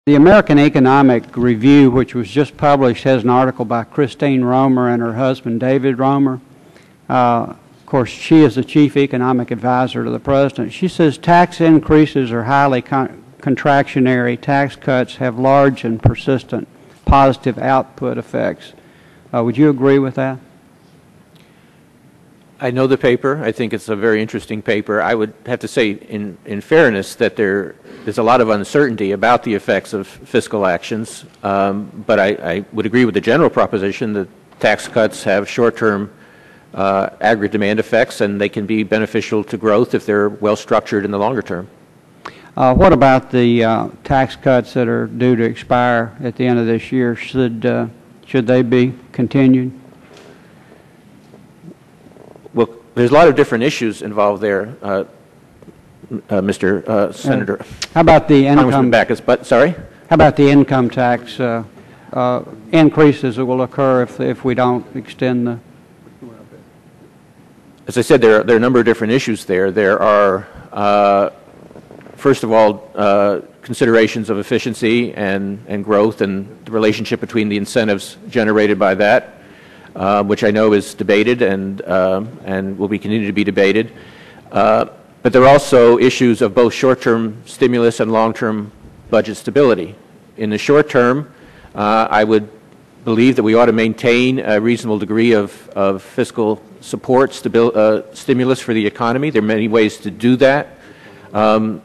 The American Economic Review, which was just published, has an article by Christine Romer and her husband David Romer. Of course, she is the chief economic advisor to the president. She says tax increases are highly contractionary. Tax cuts have large and persistent positive output effects. Would you agree with that? I know the paper. I think it's a very interesting paper. I would have to say, in fairness, that there's a lot of uncertainty about the effects of fiscal actions. But I would agree with the general proposition that tax cuts have short-term aggregate demand effects, and they can be beneficial to growth if they're well structured in the longer term. What about the tax cuts that are due to expire at the end of this year? Should they be continued? Well, there's a lot of different issues involved there, Mr. Senator. How about the income? Bachus, but sorry. How about the income tax increases that will occur if we don't extend the? As I said, there are a number of different issues there. There are, first of all, considerations of efficiency and growth and the relationship between the incentives generated by that, which I know is debated and will continue to be debated. But there are also issues of both short-term stimulus and long-term budget stability. In the short term, I would believe that we ought to maintain a reasonable degree of fiscal support, stimulus for the economy. There are many ways to do that.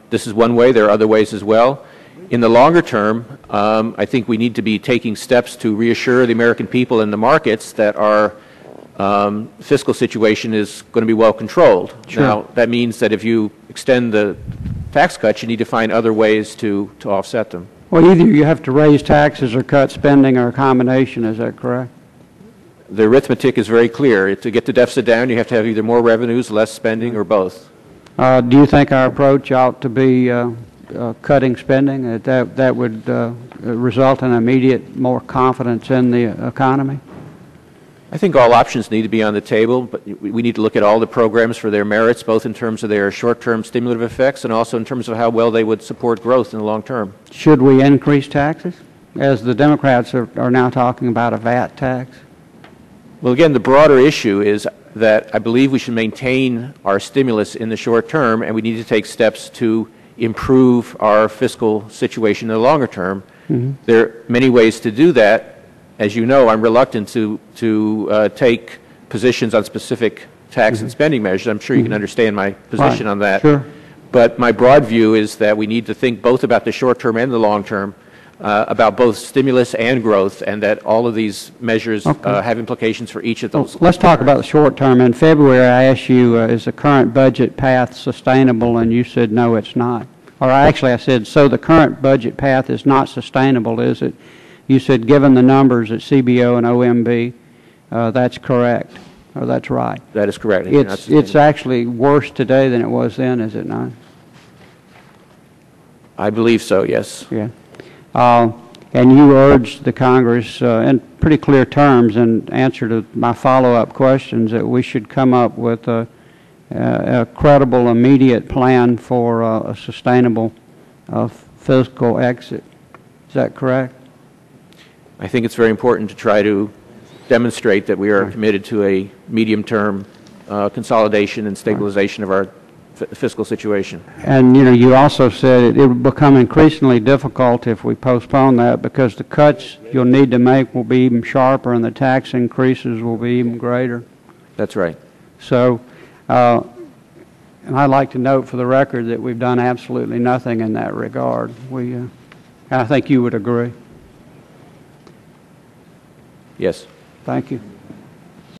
This is one way. There are other ways as well. In the longer term, I think we need to be taking steps to reassure the American people and the markets that our fiscal situation is going to be well controlled. Sure. Now, that means that if you extend the tax cuts, you need to find other ways to offset them. Well, either you have to raise taxes or cut spending or a combination. Is that correct? The arithmetic is very clear. To get the deficit down, you have to have either more revenues, less spending, or both. Do you think our approach ought to be cutting spending? That would result in immediate more confidence in the economy? I think all options need to be on the table, but we need to look at all the programs for their merits, both in terms of their short-term stimulative effects and also in terms of how well they would support growth in the long term. Should we increase taxes, as the Democrats are now talking about a VAT tax? Well, again, the broader issue is that I believe we should maintain our stimulus in the short term, and we need to take steps to improve our fiscal situation in the longer term. Mm-hmm. There are many ways to do that. As you know, I'm reluctant to take positions on specific tax mm-hmm. and spending measures. I'm sure you can understand my position on that. Sure. But my broad view is that we need to think both about the short term and the long term, about both stimulus and growth, and that all of these measures have implications for each of those. Well, let's talk about the short term. In February, I asked you, is the current budget path sustainable, and you said, no, it's not. Or actually, I said, so the current budget path is not sustainable, is it? You said, given the numbers at CBO and OMB, that's correct, or that's right. That is correct. It's actually worse today than it was then, is it not? I believe so, yes. Yeah. And you urged the Congress in pretty clear terms in answer to my follow-up questions that we should come up with a credible, immediate plan for a sustainable fiscal exit. Is that correct? I think it's very important to try to demonstrate that we are committed to a medium-term consolidation and stabilization of our fiscal situation. And you also said it will become increasingly difficult if we postpone that, because the cuts you'll need to make will be even sharper and the tax increases will be even greater. That's right. So, and I'd like to note for the record that we've done absolutely nothing in that regard. I think you would agree. Yes. Thank you.